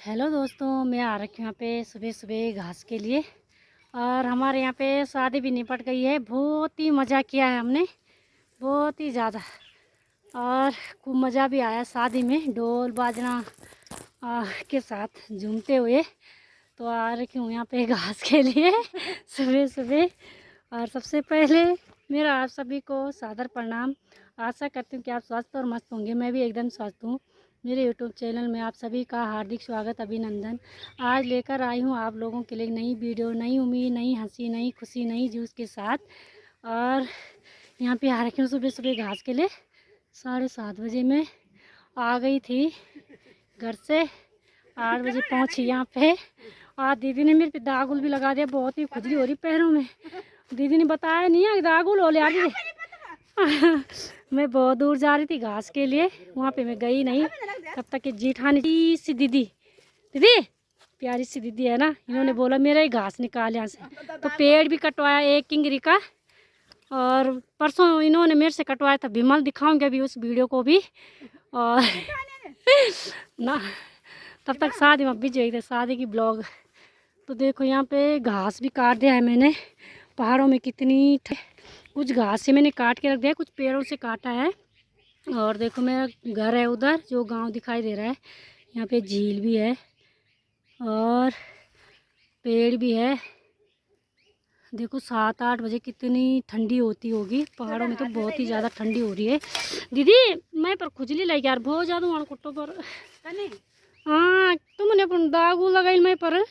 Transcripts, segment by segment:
Hello दोस्तों, मैं आ रखी हूँ यहाँ पे सुबह सुबह घास के लिए। और हमारे यहाँ पे शादी भी निपट गई है। बहुत ही मज़ा किया है हमने, बहुत ही ज़्यादा। और खूब मज़ा भी आया शादी में, ढोल बाजना के साथ झूमते हुए। तो आ रखी हूँ यहाँ पे घास के लिए सुबह सुबह। और सबसे पहले मेरा आप सभी को सादर प्रणाम। आशा करती हूँ कि आप स्वस्थ और मस्त होंगे। मैं भी एकदम स्वस्थ हूँ। मेरे यूट्यूब चैनल में आप सभी का हार्दिक स्वागत, अभिनंदन। आज लेकर आई हूँ आप लोगों के लिए नई वीडियो, नई उम्मीद, नई हंसी, नई खुशी, नई जूस के साथ। और यहाँ पे आ रखी हूँ सुबह सुबह घास के लिए। 7:30 बजे मैं आ गई थी घर से, 8 बजे पहुँची यहाँ पे। और दीदी ने मेरे पे दागुल भी लगा दिया, बहुत ही खुजली हो रही पैरों में। दीदी ने बताया नहीं है दागुल हो लिया। मैं बहुत दूर जा रही थी घास के लिए, वहाँ पे मैं गई नहीं। तब तक कि जेठानी सी दीदी प्यारी सी दीदी है ना, इन्होंने बोला मेरा ही घास निकाल यहाँ से। तो पेड़ भी कटवाया एक किंगरी का। और परसों इन्होंने मेरे से कटवाया था विमल, दिखाऊंगे अभी उस वीडियो को भी। और ना तब तक शादी में बिजी थे, शादी की ब्लॉग। तो देखो यहाँ पे घास भी काट दिया है मैंने। पहाड़ों में कितनी कुछ घास से मैंने काट के रख दिया, कुछ पेड़ों से काटा है। और देखो मेरा घर है उधर, जो गांव दिखाई दे रहा है। यहाँ पे झील भी है और पेड़ भी है। देखो 7-8 बजे कितनी ठंडी होती होगी पहाड़ों में, तो बहुत ही ज़्यादा ठंडी हो रही है। दीदी मैं पर खुजली लगी यार, बहुत ज़्यादा वहाँ कुट्टों पर। हाँ तुमने अपन दागू लगाई मैं पर,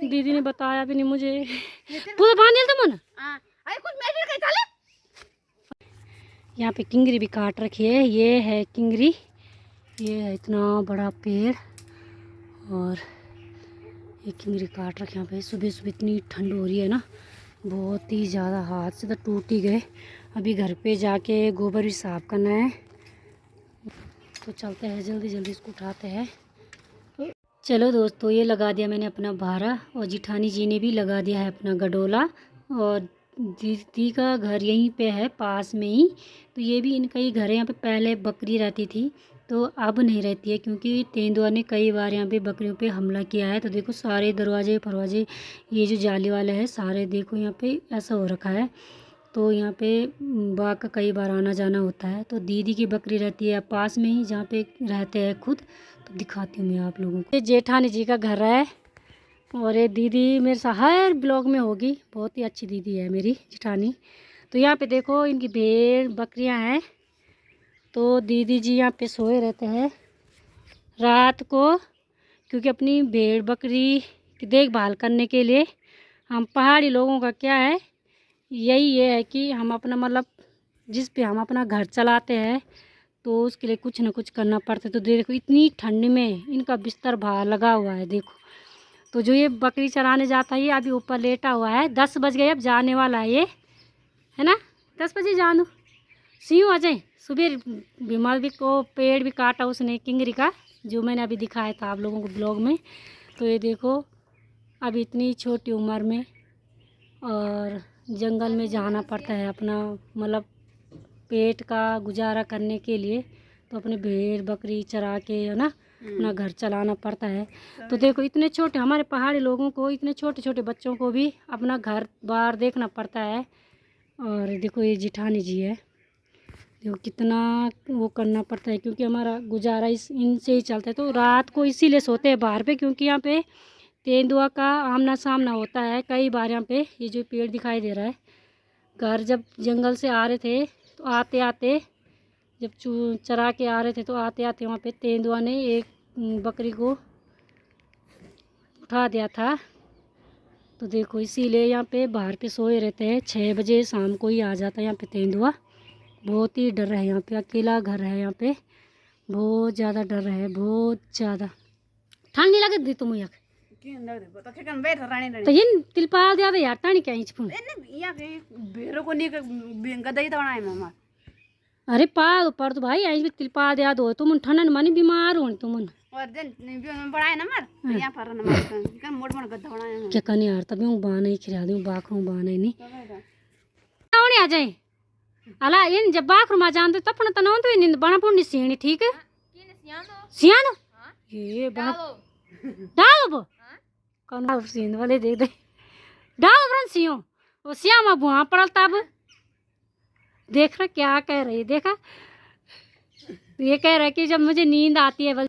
दीदी ने बताया भी नहीं मुझे। पूरा बांध तुमने यहाँ पे किंगरी भी काट रखी है। ये है किंगरी, ये है इतना बड़ा पेड़। और ये किंगरी काट रखे यहाँ पे। सुबह सुबह इतनी ठंड हो रही है ना, बहुत ही ज़्यादा, हाथ से तो टूट ही गए। अभी घर पे जाके गोबर भी साफ करना है, तो चलते हैं जल्दी जल्दी इसको उठाते हैं। तो चलो दोस्तों, ये लगा दिया मैंने अपना भारा, और जिठानी जी ने भी लगा दिया है अपना गडोला। और दीदी का घर यहीं पे है पास में ही। तो ये भी इनका ही घर है। यहाँ पे पहले बकरी रहती थी, तो अब नहीं रहती है, क्योंकि तेंदुआ ने कई बार यहाँ पे बकरियों पे हमला किया है। तो देखो सारे दरवाजे फरवाजे, ये जो जाली वाले हैं सारे, देखो यहाँ पे ऐसा हो रखा है। तो यहाँ पे बाघ का कई बार आना जाना होता है। तो दीदी की बकरी रहती है पास में ही, जहाँ पे रहते हैं खुद। तो दिखाती हूँ मैं आप लोगों को। ये जेठानी जी का घर है। और ये दीदी मेरे साथ हर ब्लॉग में होगी, बहुत ही अच्छी दीदी है मेरी जेठानी। तो यहाँ पे देखो इनकी भेड़ बकरियाँ हैं। तो दीदी जी यहाँ पे सोए रहते हैं रात को, क्योंकि अपनी भेड़ बकरी की देखभाल करने के लिए। हम पहाड़ी लोगों का क्या है, यही ये है कि हम अपना मतलब जिस पे हम अपना घर चलाते हैं, तो उसके लिए कुछ ना कुछ करना पड़ता है। तो देखो इतनी ठंड में इनका बिस्तर बाहर लगा हुआ है देखो। तो जो ये बकरी चराने जाता है, ये अभी ऊपर लेटा हुआ है। 10 बज गए, अब जाने वाला है ये, है ना। 10 बजे जानो सीऊ आ जाए। सुबह बीमार भी को पेड़ भी काटा उसने किंगरी का, जो मैंने अभी दिखाया था आप लोगों को ब्लॉग में। तो ये देखो अभी इतनी छोटी उम्र में, और जंगल में जाना पड़ता है अपना मतलब पेट का गुजारा करने के लिए। तो अपने भेड़ बकरी चरा के, है ना, अपना घर चलाना पड़ता है। तो देखो इतने छोटे हमारे पहाड़ी लोगों को, इतने छोटे छोटे बच्चों को भी अपना घर बार देखना पड़ता है। और देखो ये जेठानी जी है, देखो कितना वो करना पड़ता है, क्योंकि हमारा गुजारा इनसे ही चलता है। तो रात को इसीलिए सोते हैं बाहर पे, क्योंकि यहाँ पे तेंदुआ का आमना सामना होता है कई बार। यहाँ पे ये जो पेड़ दिखाई दे रहा है, घर जब जंगल से आ रहे थे, तो आते आते जब चरा के आ रहे थे, तो आते आते वहाँ पे तेंदुआ ने एक बकरी को उठा दिया था। तो देखो इसीलिए यहाँ पे बाहर पे सोए रहते हैं। 6 बजे शाम को ही आ जाता है यहाँ पे तेंदुआ। बहुत ही डर है यहाँ पे, अकेला घर है यहाँ पे, बहुत ज़्यादा डर है, बहुत ज़्यादा। ठंड नहीं लगे दी तुम यहाँ तो ये तिलपाल दिया यार टाणी क्या इंच फूल अरे पा पर तो भाई आई भी तिलपाल दिया दो तुम ठंडन मानी बीमार हो तुम और बढ़ाए नंबर यहां पर नंबर कर मोड़ मोड़ गद्दा बनाया क्या कने यार तभी हूं बाने ही खिला दूं बाखरू बाने नहीं कौन आ जाए अला इन जब बाखरू मा जान तो तपन तनो तो इन बणा पुंडी सीणी ठीक है सियानो ये डाल कौन सीन वाले देख दे डाल ब्रन सियो वो श्यामा बुआ पड़ल तब देख रहा क्या कह रही देखा ये कह रहा है कि जब मुझे नींद आती है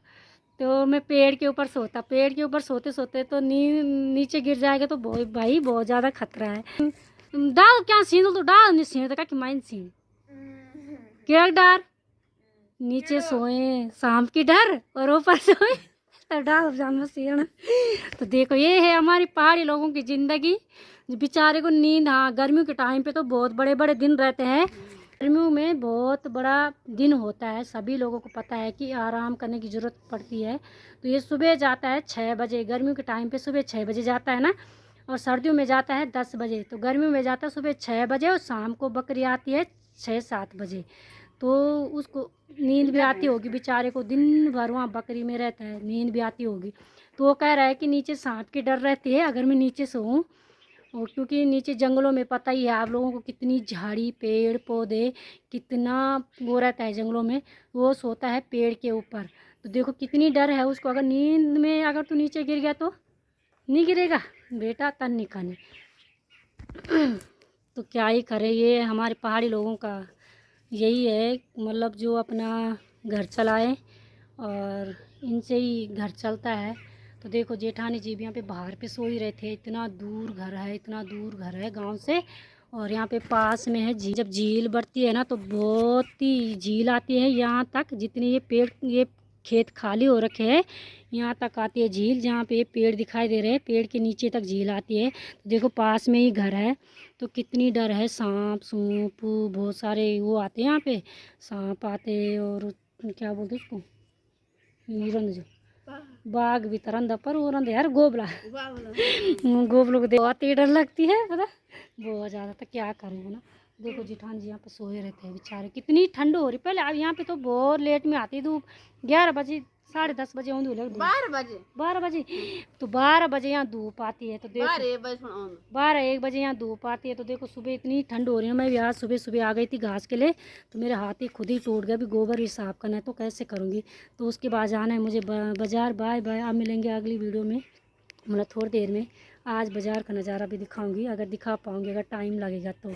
तो मैं पेड़ के ऊपर सोता पेड़ के ऊपर सोते सोते तो नींद नीचे गिर जाएगा तो भाई बहुत ज़्यादा खतरा है डाल क्या सीन तो डाल नहीं सीन तो क्या माइन सीन क्या डर नीचे सोए शाम की डर और ऊपर सोए तो डाल जान सीन तो देखो ये है हमारी पहाड़ी लोगों की ज़िंदगी बेचारे को नींद हाँ गर्मियों के टाइम पे तो बहुत बड़े बड़े दिन रहते हैं गर्मियों में बहुत बड़ा दिन होता है सभी लोगों को पता है कि आराम करने की ज़रूरत पड़ती है तो ये सुबह जाता है 6 बजे गर्मियों के टाइम पे सुबह 6 बजे जाता है ना और सर्दियों में जाता है 10 बजे तो गर्मियों में जाता है सुबह 6 बजे और शाम को बकरी आती है 6-7 बजे तो उसको नींद भी आती होगी बेचारे को दिन भर वहाँ बकरी में रहता है नींद भी आती होगी तो वो कह रहा है कि नीचे सांप की डर रहती है अगर मैं नीचे सोऊं और क्योंकि नीचे जंगलों में पता ही है आप लोगों को कितनी झाड़ी पेड़ पौधे कितना वो रहता है जंगलों में वो सोता है पेड़ के ऊपर तो देखो कितनी डर है उसको अगर नींद में अगर तू नीचे गिर गया तो नहीं गिरेगा बेटा तन नहीं खाने तो क्या ही करे ये हमारे पहाड़ी लोगों का यही है मतलब जो अपना घर चलाए और इनसे ही घर चलता है तो देखो जेठानी जी भी यहाँ पे बाहर पे सो ही रहे थे इतना दूर घर है गांव से और यहाँ पे पास में है झील जब झील बढ़ती है ना तो बहुत ही झील आती है यहाँ तक जितनी ये खेत खाली हो रखे हैं यहाँ तक आती है झील जहाँ पे पेड़ दिखाई दे रहे हैं पेड़ के नीचे तक झील आती है तो देखो पास में ही घर है तो कितनी डर है सांप सूप बहुत सारे वो आते हैं यहाँ पे सांप आते और क्या बोलते उसको हिरन जो बाघ भी तरंदा पर वो रंदे यार गोबला गोबलों को बहुत ही डर लगती है पता बहुत ज़्यादा तो क्या करेंगे ना देखो जेठान जी यहाँ पे सोए रहते हैं बेचारे कितनी ठंड हो रही पहले अब यहाँ पे तो बहुत लेट में आती धूप 11 बजे 10:30 बजे आऊँगी 12 बजे तो 12 बजे यहाँ धूप आती है तो देखो 12-1 बजे यहाँ धूप आती है तो देखो सुबह इतनी ठंड हो रही है मैं भी आज सुबह आ गई थी घास के लिए तो मेरे हाथ ही खुद ही टूट गया भी गोबर भी साफ करना है तो कैसे करूँगी तो उसके बाद जाना है मुझे बाज़ार बाय बाय आप मिलेंगे अगली वीडियो में मतलब थोड़ी देर में आज बाज़ार का नज़ारा भी दिखाऊँगी अगर दिखा पाऊँगी अगर टाइम लगेगा तो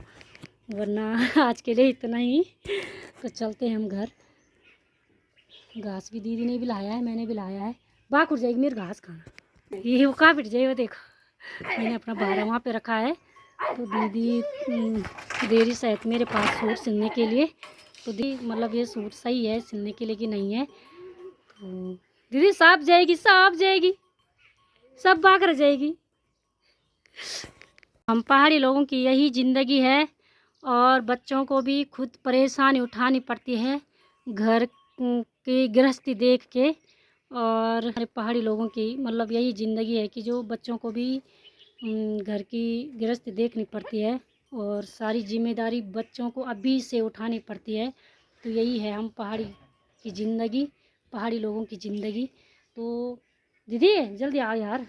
वरना आज के लिए इतना ही तो चलते हैं हम घर घास भी दीदी ने भी लाया है मैंने भी लाया है बाक उठ जाएगी मेरे घास खाना ये वो कहाँ पिट जाए वो देखो मैंने अपना बारह वहाँ पे रखा है तो दीदी देरी सहित मेरे पास सूट सिलने के लिए तो दीदी मतलब ये सूट सही है सिलने के लिए कि नहीं है तो दीदी साफ जाएगी सब बाक रह जाएगी हम पहाड़ी लोगों की यही ज़िंदगी है और बच्चों को भी खुद परेशानी उठानी पड़ती है घर की गृहस्थी देख के और हमारे पहाड़ी लोगों की मतलब यही ज़िंदगी है कि जो बच्चों को भी घर की गृहस्थी देखनी पड़ती है और सारी जिम्मेदारी बच्चों को अभी से उठानी पड़ती है तो यही है हम पहाड़ी की ज़िंदगी पहाड़ी लोगों की ज़िंदगी तो दीदी जल्दी आओ यार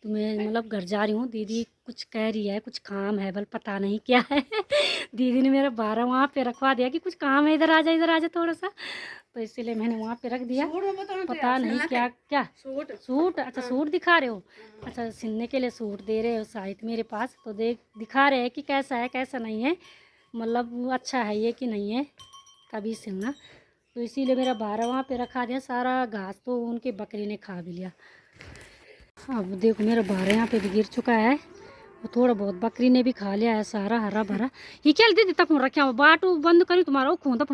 तो मैं मतलब घर जा रही हूँ दीदी कुछ कह रही है कुछ काम है बल पता नहीं क्या है दीदी ने मेरा 12 वहाँ पे रखवा दिया कि कुछ काम है इधर आ जा थोड़ा सा तो इसीलिए मैंने वहाँ पे रख दिया पता नहीं क्या सूट अच्छा सूट दिखा रहे हो अच्छा सिलने के लिए सूट दे रहे हो शायद मेरे पास तो दिखा रहे हैं कि कैसा है कैसा नहीं है मतलब अच्छा है ये कि नहीं है तभी सिलना तो इसीलिए मेरा 12 वहाँ पे रखा दिया सारा घास तो उनके बकरी ने खा भी लिया अब देखो मेरा 12 यहाँ पे भी गिर चुका है और थोड़ा बहुत बकरी ने भी खा लिया है सारा हरा भरा ये क्या दीदी तक रखा बाटू बंद करी तुम्हारा खून तो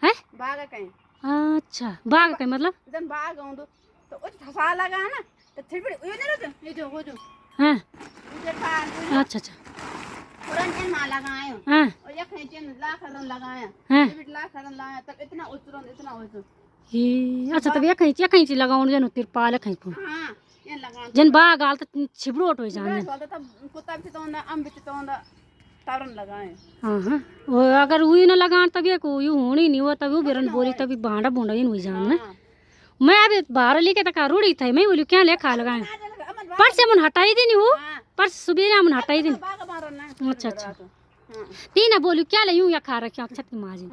है अच्छा बाघ कहीं मतलब हाँ अच्छा अच्छा तब कहीं लगाउन जन तिरपाल कहीं जन बाघ आल तो छिबरोट हो जान हाँ वो अगर वही ना लगान तभी को यू होनी नहीं वो तभी बेरन बोली तभी भांडा भूंडा इन हुई जान मैं अभी बाहर लेके तक रूढ़ी था मैं बोली क्या ले खा लगाए पर से मन हटाई देनी हूँ पर सुबह मन हटाई देनी अच्छा तीन बोली क्या ले यूं या खा रखी अच्छा माजी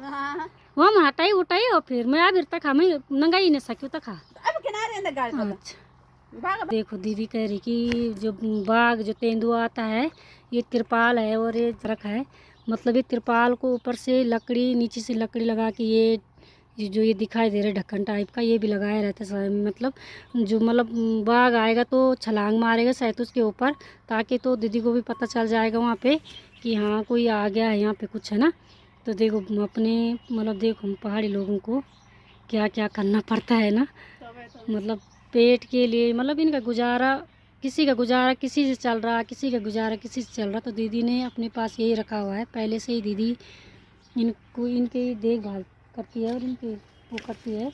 वो हम हटाई उठाई और फिर मैं अब तक हमें नंगा ही नहीं सकी तक अब किनारे अंदर गाड़ दो। अच्छा देखो दीदी कह रही कि जो बाघ जो तेंदुआ आता है ये तिरपाल है और ये रखा है, मतलब ये तिरपाल को ऊपर से लकड़ी नीचे से लकड़ी लगा के ये जो ये दिखाई दे रहा है ढक्कन टाइप का ये भी लगाया रहता है, मतलब जो मतलब बाघ आएगा तो छलांग मारेगा शायद उसके ऊपर, ताकि तो दीदी को भी पता चल जाएगा वहाँ पे कि हाँ कोई आ गया है यहाँ पे कुछ है ना। तो देखो अपने मतलब देखो हम पहाड़ी लोगों को क्या क्या करना पड़ता है ना, मतलब पेट के लिए, मतलब इनका गुजारा किसी का गुजारा किसी से चल रहा, किसी का गुजारा किसी से चल रहा, तो दीदी ने अपने पास यही रखा हुआ है पहले से ही। दीदी इनको इनकी देखभाल करती है और इनकी वो करती है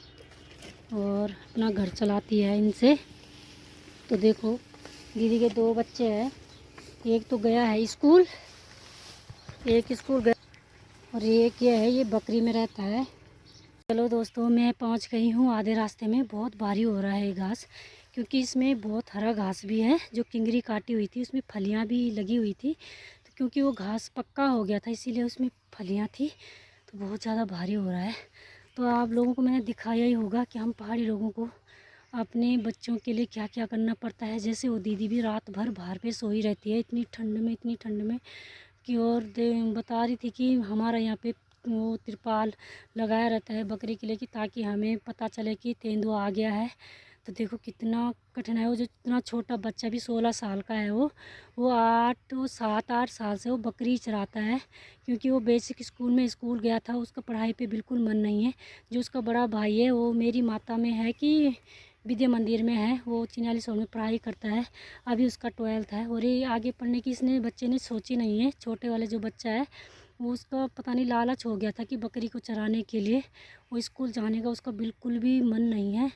और अपना घर चलाती है इनसे। तो देखो दीदी के 2 बच्चे हैं, एक तो गया है स्कूल, एक स्कूल गया और एक ये है ये बकरी में रहता है। चलो दोस्तों मैं पहुंच गई हूँ आधे रास्ते में। बहुत भारी हो रहा है ये घास, क्योंकि इसमें बहुत हरा घास भी है, जो किंगरी काटी हुई थी उसमें फलियाँ भी लगी हुई थी, तो क्योंकि वो घास पक्का हो गया था इसीलिए उसमें फलियाँ थी, तो बहुत ज़्यादा भारी हो रहा है। तो आप लोगों को मैंने दिखाया ही होगा कि हम पहाड़ी लोगों को अपने बच्चों के लिए क्या क्या करना पड़ता है। जैसे वो दीदी भी रात भर बाहर पे सोई रहती है इतनी ठंड में, इतनी ठंड में की, और बता रही थी कि हमारा यहाँ पे वो तिरपाल लगाया रहता है बकरी के लिए कि ताकि हमें पता चले कि तेंदुआ आ गया है। तो देखो कितना कठिन है, वो जो इतना छोटा बच्चा भी 16 साल का है, वो 7-8 साल से वो बकरी चराता है, क्योंकि वो बेसिक स्कूल में स्कूल गया था, उसका पढ़ाई पे बिल्कुल मन नहीं है। जो उसका बड़ा भाई है वो मेरी माता में है कि विद्या मंदिर में है, वो चिन्यालीसौर में पढ़ाई करता है, अभी उसका 12th है। और ये आगे पढ़ने की इसने बच्चे ने सोची नहीं है। छोटे वाले जो बच्चा है वो उसका पता नहीं लालच हो गया था कि बकरी को चराने के लिए, वो स्कूल जाने का उसका बिल्कुल भी मन नहीं है।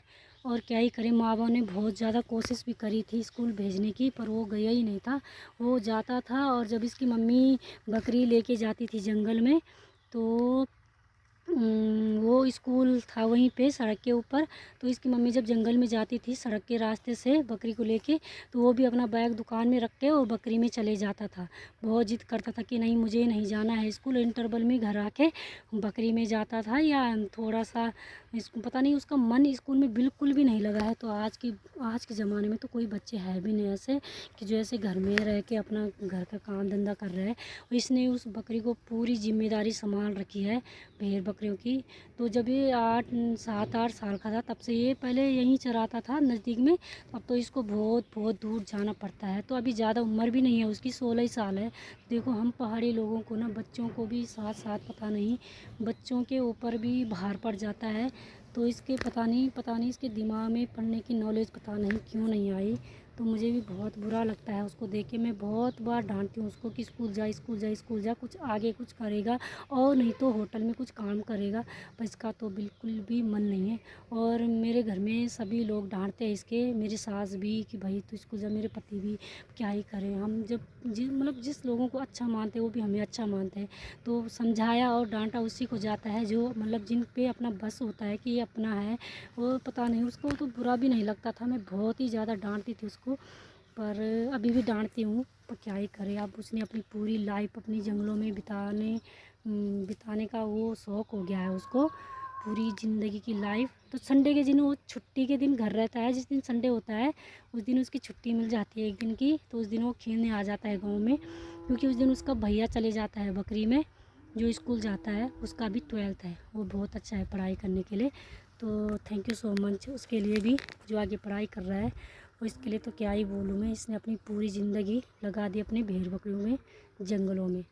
और क्या ही करे, माँ बाप ने बहुत ज़्यादा कोशिश भी करी थी स्कूल भेजने की, पर वो गया ही नहीं था। वो जाता था और जब इसकी मम्मी बकरी लेके जाती थी जंगल में, तो वो स्कूल था वहीं पे सड़क के ऊपर, तो इसकी मम्मी जब जंगल में जाती थी सड़क के रास्ते से बकरी को लेके, तो वो भी अपना बैग दुकान में रख के और बकरी में चले जाता था। बहुत जिद करता था कि नहीं मुझे नहीं जाना है स्कूल, इंटरवल में घर आके बकरी में जाता था, या थोड़ा सा इसको पता नहीं उसका मन स्कूल में बिल्कुल भी नहीं लगा है। तो आज के ज़माने में तो कोई बच्चे है भी नहीं ऐसे कि जो ऐसे घर में रह के अपना घर का काम धंधा कर रहे हैं। और इसने उस बकरी को पूरी जिम्मेदारी संभाल रखी है भेड़ बकरियों की। तो जब ये 7-8 साल का था तब से ये पहले यहीं चराता था नज़दीक में, अब तो इसको बहुत बहुत दूर जाना पड़ता है। तो अभी ज़्यादा उम्र भी नहीं है उसकी, 16 ही साल है। देखो हम पहाड़ी लोगों को ना बच्चों को भी साथ साथ पता नहीं, बच्चों के ऊपर भी भार पड़ जाता है। तो इसके पता नहीं इसके दिमाग में पढ़ने की नॉलेज पता नहीं क्यों नहीं आई। तो मुझे भी बहुत बुरा लगता है उसको देख के। मैं बहुत बार डांटती हूँ उसको कि स्कूल जा स्कूल जा स्कूल जा, कुछ आगे कुछ करेगा और नहीं तो होटल में कुछ काम करेगा, पर इसका तो बिल्कुल भी मन नहीं है। और मेरे घर में सभी लोग डांटते हैं इसके, मेरी सास भी कि भाई तो स्कूल जा, मेरे पति भी क्या ही करें। हम जब मतलब जिस लोगों को अच्छा मानते हैं वो भी हमें अच्छा मानते हैं। तो समझाया और डांटा उसी को जाता है जो मतलब जिन पे अपना बस होता है कि ये अपना है, वो पता नहीं उसको तो बुरा भी नहीं लगता था। मैं बहुत ही ज़्यादा डांटती थी उसको, पर अभी भी डांटती हूँ, पर क्या ही करे। अब उसने अपनी पूरी लाइफ अपनी जंगलों में बिताने का वो शौक़ हो गया है उसको, पूरी ज़िंदगी की लाइफ। तो संडे के दिन वो छुट्टी के दिन घर रहता है, जिस दिन संडे होता है उस दिन उसकी छुट्टी मिल जाती है एक दिन की, तो उस दिन वो खेलने आ जाता है गाँव में, क्योंकि उस दिन उसका भैया चले जाता है बकरी में, जो स्कूल जाता है उसका भी 12th है, वो बहुत अच्छा है पढ़ाई करने के लिए। तो थैंक यू सो मच उसके लिए भी जो आगे पढ़ाई कर रहा है। और इसके लिए तो क्या ही बोलूँ मैं, इसने अपनी पूरी ज़िंदगी लगा दी अपने भेड़ बकरियों में, जंगलों में।